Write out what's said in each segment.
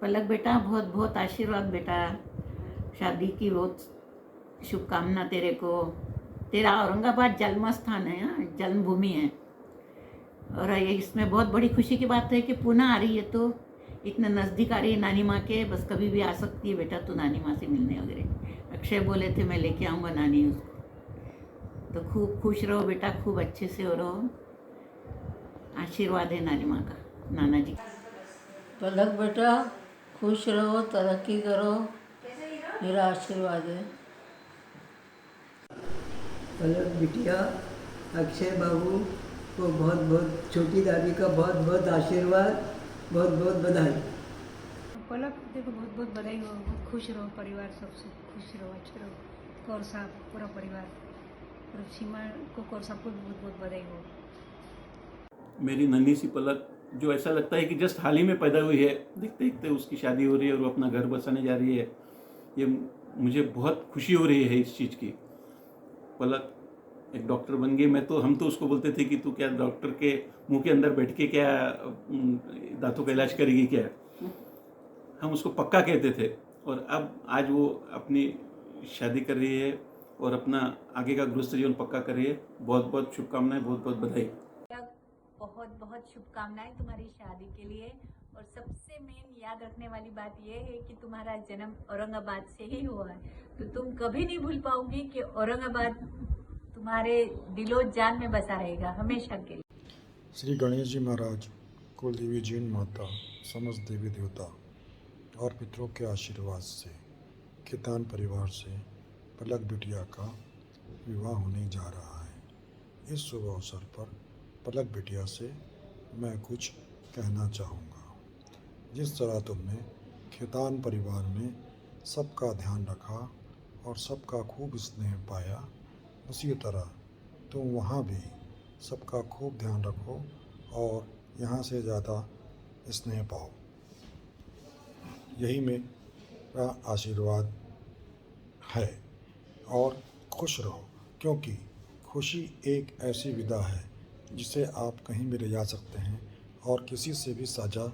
पलक बेटा, बहुत बहुत आशीर्वाद बेटा। शादी की बहुत शुभकामना तेरे को। तेरा औरंगाबाद जन्म स्थान है, जन्मभूमि है। और ये इसमें बहुत बड़ी खुशी की बात है कि पुनः आ रही है, तो इतने नज़दीक आ रही है नानी माँ के। बस कभी भी आ सकती है बेटा तू नानी माँ से मिलने वगैरह। अक्षय बोले थे मैं लेके आऊँगा नानी उसको। तो खूब खुश रहो बेटा, खूब अच्छे से हो रहो। आशीर्वाद है नानी माँ का, नाना जी। पलक बेटा, खुश रहो, तरक्की करो, मेरा आशीर्वाद है। पलक बिटिया, अक्षय बाबू को बहुत बहुत, छोटी दादी का बहुत बहुत आशीर्वाद, बहुत बहुत बधाई। पलक देखो, बहुत बहुत बधाई हो। बहुत खुश रहो, परिवार सबसे खुश रहो, अच्छे रहो। कौर साहब पूरा परिवार और सीमा को, कौर साहब को बहुत बहुत बधाई हो। मेरी नन्ही सी पलक, जो ऐसा लगता है कि जस्ट हाल ही में पैदा हुई है, देखते देखते उसकी शादी हो रही है और वो अपना घर बसाने जा रही है। ये मुझे बहुत खुशी हो रही है इस चीज़ की। पलक एक डॉक्टर बन गई। हम तो उसको बोलते थे कि तू क्या डॉक्टर के मुंह के अंदर बैठ के क्या दांतों का इलाज करेगी क्या। हम उसको पक्का कहते थे। और अब आज वो अपनी शादी कर रही है और अपना आगे का गृहस्थ जीवन पक्का कर रही है। बहुत बहुत शुभकामनाएं, बहुत बहुत बधाई। बहुत बहुत शुभकामनाएं तुम्हारी शादी के लिए। और सबसे मेन याद रखने वाली बात यह है कि तुम्हारा जन्म औरंगाबाद से ही हुआ है, तो तुम कभी नहीं भूल पाओगी कि औरंगाबाद तुम्हारे दिलो जान में बसा रहेगा हमेशा के लिए। श्री गणेश जी महाराज, कुल देवी जैन माता, समस्त देवी देवता और पितरों के आशीर्वाद से खेतान परिवार से पलक बिटिया का विवाह होने जा रहा है। इस शुभ अवसर पर पलक बिटिया से मैं कुछ कहना चाहूँगा। जिस तरह तुमने खेतान परिवार में सबका ध्यान रखा और सबका खूब स्नेह पाया, उसी तरह तुम वहाँ भी सबका खूब ध्यान रखो और यहाँ से ज़्यादा स्नेह पाओ। यही मेरा आशीर्वाद है। और खुश रहो, क्योंकि खुशी एक ऐसी विदा है जिसे आप कहीं भी ले जा सकते हैं और किसी से भी साझा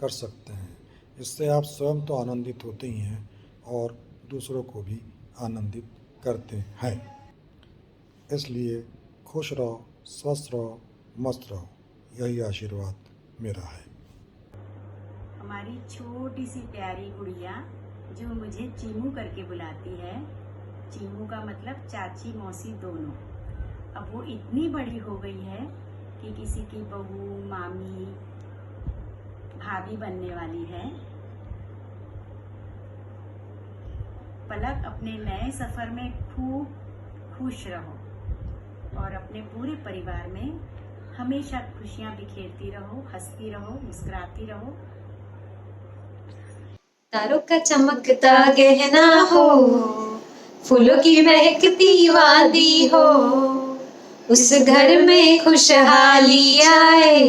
कर सकते हैं। इससे आप स्वयं तो आनंदित होते ही हैं और दूसरों को भी आनंदित करते हैं। इसलिए खुश रहो, स्वस्थ रहो, मस्त रहो, यही आशीर्वाद मेरा है। हमारी छोटी सी प्यारी गुड़िया जो मुझे चीमू करके बुलाती है, चीमू का मतलब चाची मौसी दोनों। अब वो इतनी बड़ी हो गई है कि किसी की बहू, मामी, भाभी बनने वाली है। पलक, अपने नए सफर में खूब खुश रहो और अपने पूरे परिवार में हमेशा खुशियां बिखेरती रहो, हंसती रहो, मुस्कुराती रहो। तारों का चमकता गहना हो, फूलों की महकती वादी हो, उस घर में खुशहाली आए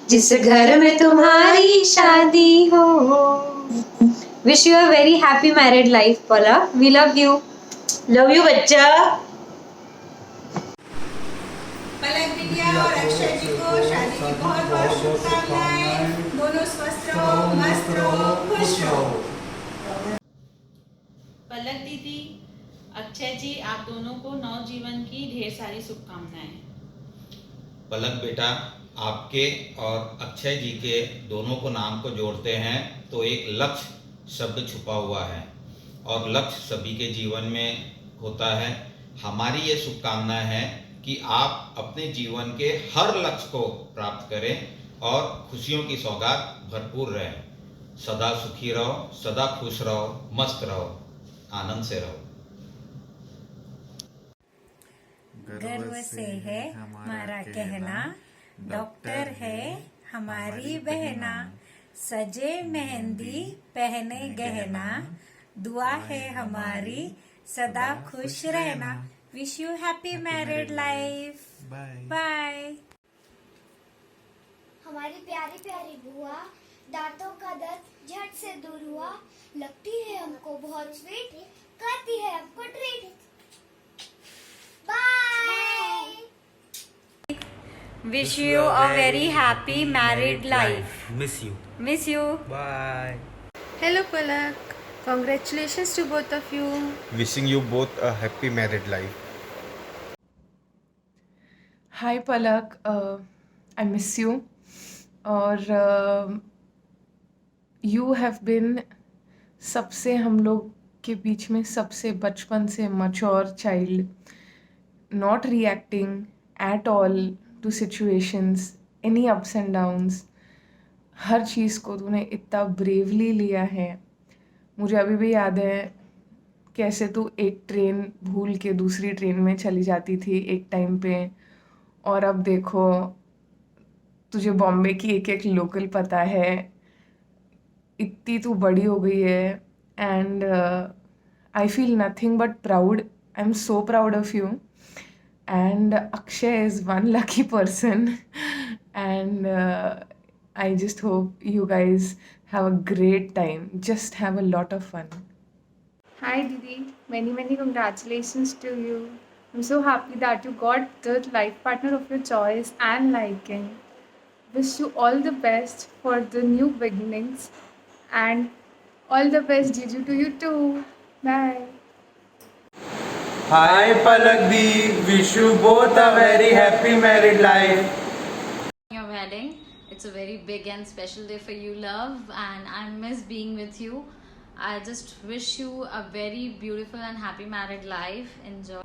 जिस घर में तुम्हारी शादी हो। Wish you a very happy married life Palak. We love you बच्चा। पलक बिटिया और अक्षय जी को शादी की बहुत बहुत शुभकामनाएं। दोनों स्वस्थ रहो, मस्त रहो, खुश रहो। पलक दीदी, अक्षय जी, आप दोनों को नवजीवन की ढेर सारी शुभकामनाएं। पलक बेटा, आपके और अक्षय जी के दोनों को नाम को जोड़ते हैं तो एक लक्ष्य शब्द छुपा हुआ है और लक्ष्य सभी के जीवन में होता है। हमारी ये शुभकामना है कि आप अपने जीवन के हर लक्ष्य को प्राप्त करें और खुशियों की सौगात भरपूर रहें। सदा सुखी रहो, सदा खुश रहो, मस्त रहो, आनंद से रहो। गर्व से है हमारा कहना, डॉक्टर है हमारी बहना, सजे मेहंदी पहने गहना, दुआ है हमारी सदा खुश रहना। Wish you happy married life. Bye. हमारी प्यारी प्यारी बुआ, दांतों का दर्द झट से दूर हुआ, लगती है हमको बहुत स्वीट, करती है हमको treat. Bye. Wish you a very happy married life. Miss you. Miss you. Bye. Hello Palak, congratulations to both of you. Wishing you both a happy married life. Hi Palak, I miss you और you have been सबसे हम लोग के बीच में सबसे बचपन से mature child, not reacting at all to situations, any ups and downs. हर चीज़ को तूने इतना ब्रेवली लिया है. मुझे अभी भी याद है कैसे तू एक ट्रेन भूल के दूसरी ट्रेन में चली जाती थी एक टाइम पे, और अब देखो तुझे बॉम्बे की एक एक लोकल पता है. इतनी तू बड़ी हो गई है and I feel nothing but proud. I am so proud of you and Akshay is one lucky person and I just hope you guys have a great time. Just have a lot of fun. Hi Didi, many congratulations to you. I'm so happy that you got the life partner of your choice and liking. Wish you all the best for the new beginnings and all the best Jiju to you too. Bye. Hi Palak Di, wish you both a very happy married life. Your wedding. It's a very big and special day for you, love, and I miss being with you. I just wish you a very beautiful and happy married life. Enjoy.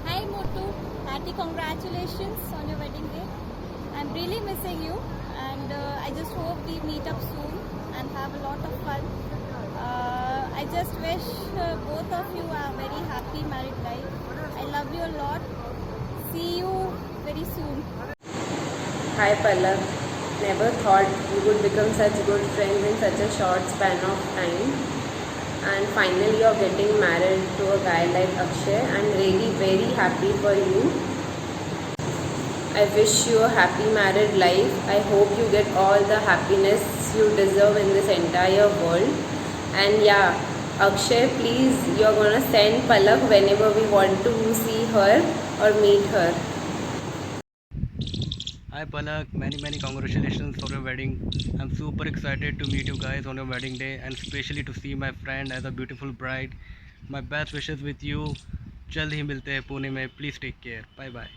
Hi Motu, hearty congratulations on your wedding day. I'm really missing you and I just hope we meet up soon and have a lot of fun. I just wish both of you a very happy married life. I love you a lot. See you very soon. Hi Palak, never thought we would become such good friends in such a short span of time, and finally you're getting married to a guy like Akshay. I'm really very happy for you. I wish you a happy married life. I hope you get all the happiness you deserve in this entire world. And yeah, Akshay, please, you're gonna send Palak whenever we want to see her or meet her. Hi Palak, many congratulations for your wedding. I'm super excited to meet you guys on your wedding day and especially to see my friend as a beautiful bride. My best wishes with you. जल्द ही मिलते हैं पुणे में. Please take care. Bye bye.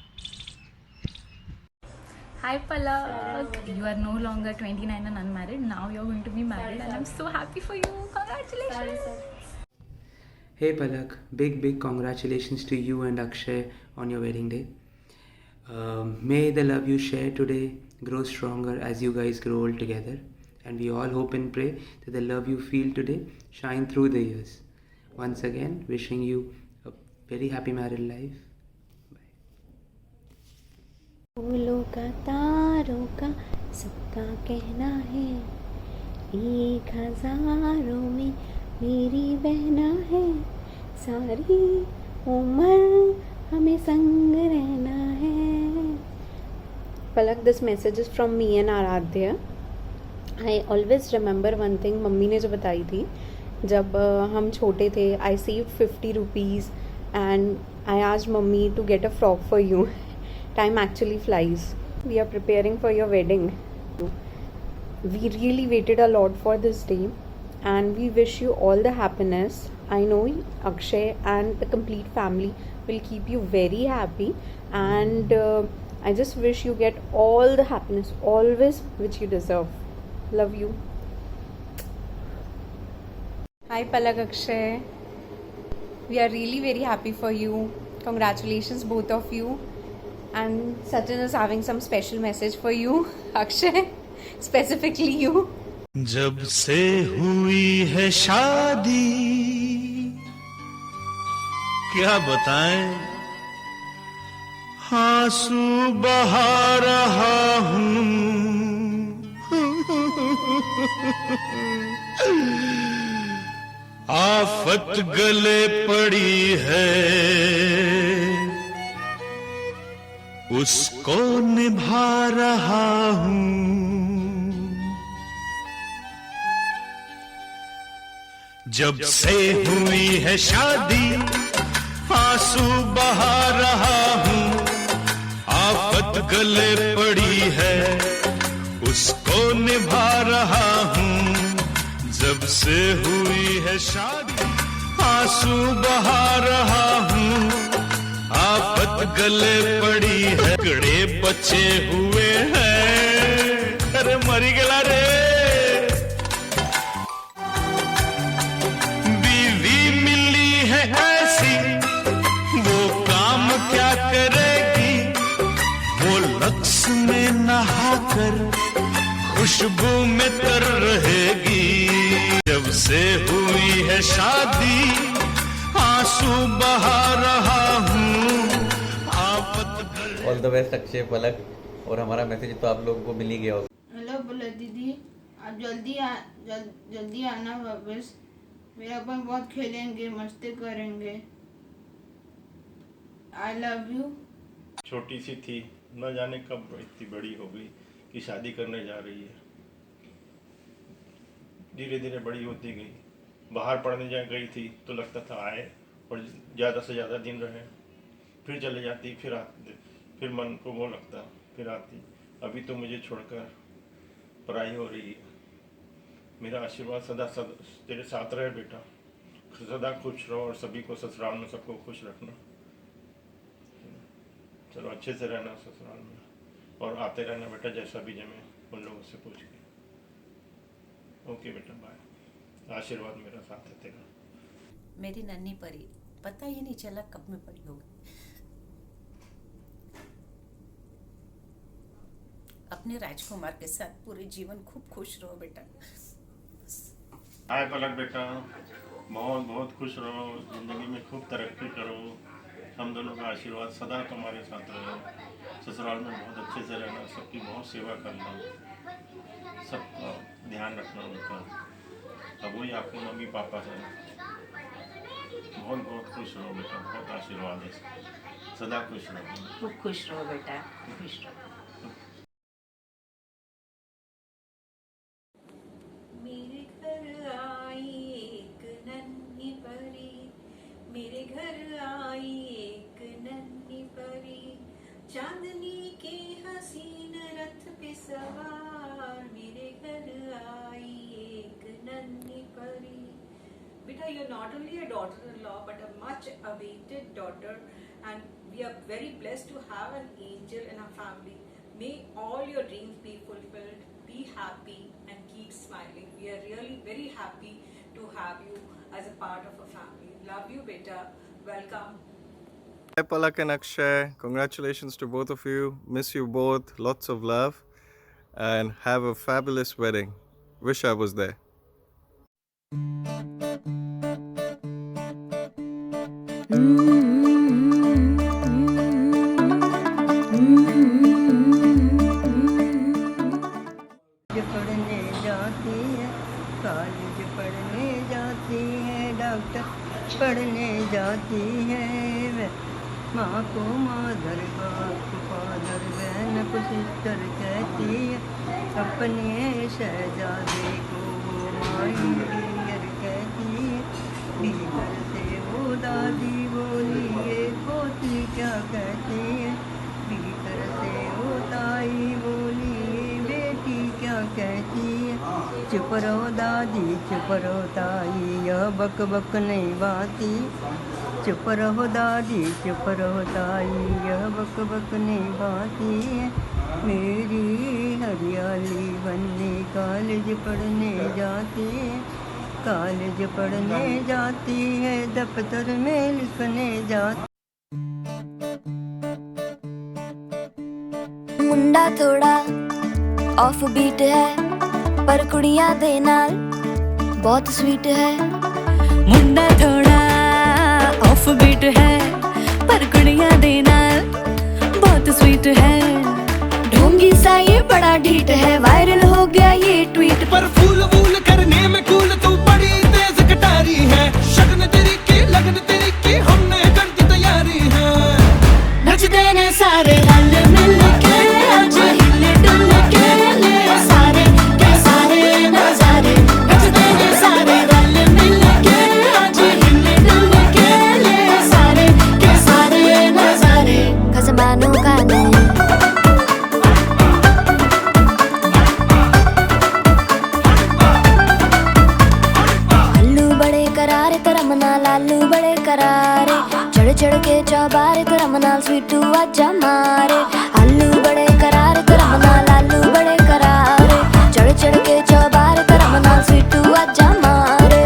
Hi Palak, you are no longer 29 and unmarried. Now you're going to be married and I'm so happy for you. Congratulations. Hey Palak, big congratulations to you and Akshay on your wedding day. May the love you share today grow stronger as you guys grow old together, and we all hope and pray that the love you feel today shine through the years. Once again, wishing you a very happy married life. फूलों का तारों का सबका कहना है, 1000 में मेरी बहना है, सारी उम्र हमें संग रहना है. Palak, this message is from me and Aradhya. I always remember one thing mummy ने जो बताई थी जब हम छोटे थे. I saved 50 rupees and I asked mummy to get a frock for you. Time actually flies. We are preparing for your wedding. We really waited a lot for this day and we wish you all the happiness. I know Akshay and the complete family will keep you very happy, and I just wish you get all the happiness always which you deserve. Love you. Hi Palak, Akshay. We are really very happy for you. Congratulations both of you. And Sachin is having some special message for you, Akshay, specifically you. जब से हुई है शादी क्या बताएं, आंसू बहा रहा हूँ. आफत गले पड़ी है, उसको निभा रहा हूँ. जब से हुई है शादी आंसू बहा रहा हूँ, आफत गले पड़ी है उसको निभा रहा हूँ। जब से हुई है शादी आंसू बहा रहा हूँ। आफत गले पड़ी है कड़े बचे हुए हैं। अरे मरी गला रे। बीवी मिली है ऐसी वो काम क्या करेगी। वो लक्स में नहाकर खुशबू में तर रहेगी। जब से हुई है शादी आंसू बहा रहा हूँ। आफत ऑल द बेस्ट अक्षय पलक। और हमारा मैसेज तो आप लोगों को मिल ही गया होगा। हेलो पलक दीदी, आप जल्दी आना वापस। मेरे अपन बहुत खेलेंगे, मस्ती करेंगे। I love you. छोटी सी थी, न जाने कब इतनी बड़ी हो गई कि शादी करने जा रही है। धीरे धीरे बड़ी होती गई। बाहर पढ़ने जा गई थी तो लगता था आए और ज़्यादा से ज़्यादा दिन रहे, फिर चले जाती, फिर आती, फिर मन को वो लगता, फिर आती। अभी तो मुझे छोड़कर पढ़ाई हो रही है। मेरा आशीर्वाद सदा तेरे साथ रहे बेटा। सदा खुश रहो और सभी को ससुराल में सबको खुश रखना। चलो अच्छे से रहना ससुराल में और आते रहना बेटा, जैसा भी जमे उन लोगों से पूछ के। ओके बेटा, बाय। आशीर्वाद मेरा साथ है तेरा। मेरी नन्ही परी, पता ही नहीं चला कब में बड़ी हो गई। अपने राजकुमार के साथ पूरे जीवन खूब खुश रहो बेटा। हाय पलक बेटा, बहुत बहुत खुश रहो, जिंदगी में खूब तरक्की करो। हम दोनों का आशीर्वाद सदा तुम्हारे साथ रहे। ससुराल में बहुत अच्छे से रहना, सबकी बहुत सेवा करना, सबका ध्यान रखना उनका। अब वही आपके मम्मी पापा हैं। बहुत बहुत खुश रहो बेटा, बहुत आशीर्वाद है, सदा खुश रहो। खूब खुश रहो बेटा, खुश रहो। मेरे घर आई एक नन्ही परी, मेरे घर आई एक नन्ही परी, चांदनी के हसीन रथ पे सवार, मेरे घर आई एक नन्ही परी। Beta, you're not only a daughter-in-law but a much awaited daughter, and we are very blessed to have an angel in our family. May all your dreams be fulfilled. Be happy and keep smiling. We are really very happy to have you as a part of our family. Love you, beta. Welcome. Hi Palak and Akshay, congratulations to both of you. Miss you both, lots of love, and have a fabulous wedding. Wish I was there. पढ़ने जाती है, college पढ़ने जाती है, doctor पढ़ने जाती है। माँ को मादर, बाप को फादर, बहन को सिस्टर कहती है। अपने शहजादे को वो माई डियर कहती है। भीतर से वो दादी बोली ये पोती क्या कहती है। भीतर से वो ताई बोली ये बेटी क्या कहती है। चुप रहो दादी, चुप रहो ताई, यह बक बक नहीं बाती। चुप रहो दादी, चुप रहो ताई, यह बक बक नहीं बाती है। मेरी हरियाली बनने कॉलेज पढ़ने जाती है, कॉलेज पढ़ने जाती है, दफ्तर में लिखने जाती। मुंडा थोड़ा ऑफ बीट है पर कुड़ियां दे नाल बहुत स्वीट है। मुंडा थोड़ा ऑफ बीट है पर कुड़ियां दे नाल बहुत स्वीट है। ढोंगी सा ये बड़ा ढीठ है, वायरल हो गया ये ट्वीट पर फूल वूल करने में कूल तू बड़ी तेज कटारी है। शगन तेरी की लगन तेरी की हमने कर दी तैयारी है। नचते ने सारे रल मिल के आज हिले डुल के ले सारे के सारे नजारे। नचते ने सारे रल मिल के आज हिले डुल के ले सारे के सारे नजारे। खसमानों का नहीं चढ़ के चौबारे तेरा मनाल स्वीटू आजा मारे आलू बड़े करारे तेरा मनाल आलू बड़े करारे चढ़ चढ़ के चौबारे तेरा मनाल स्वीटू आजा मारे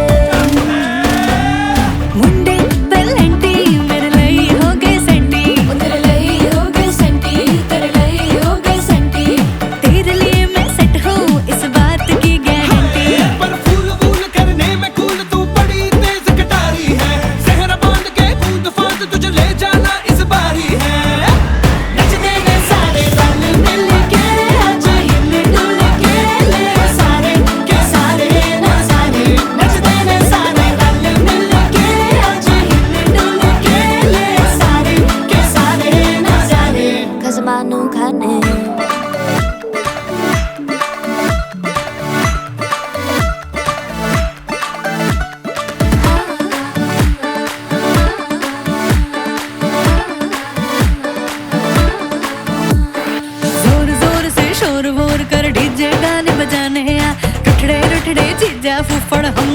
मुंडे पेलेंटी मेरे लिए हो गए सेंटी तेरे लिए हो गए सेंटी तेरे लिए हो गए सेंटी तेरे लिए मैं सेट हूँ इस बात की गारंटी पर फूल फूल करने में कूल तू बड़ी तेज कटारी है सहरा बांध के कूद फांद तुझे ले जाना इस बारी है नचते ने सारे रल मिल के आज हिल डुल के ले सारे के सारे नजारे नचते ने सारे रल मिल के आज हिल डुल के ले सारे के सारे नजारे खजमानू खाने जोर जोर से शोर वोर कर डीजे गाने बजाने आ रुठड़े रुठड़े चीजा फुफड़ हम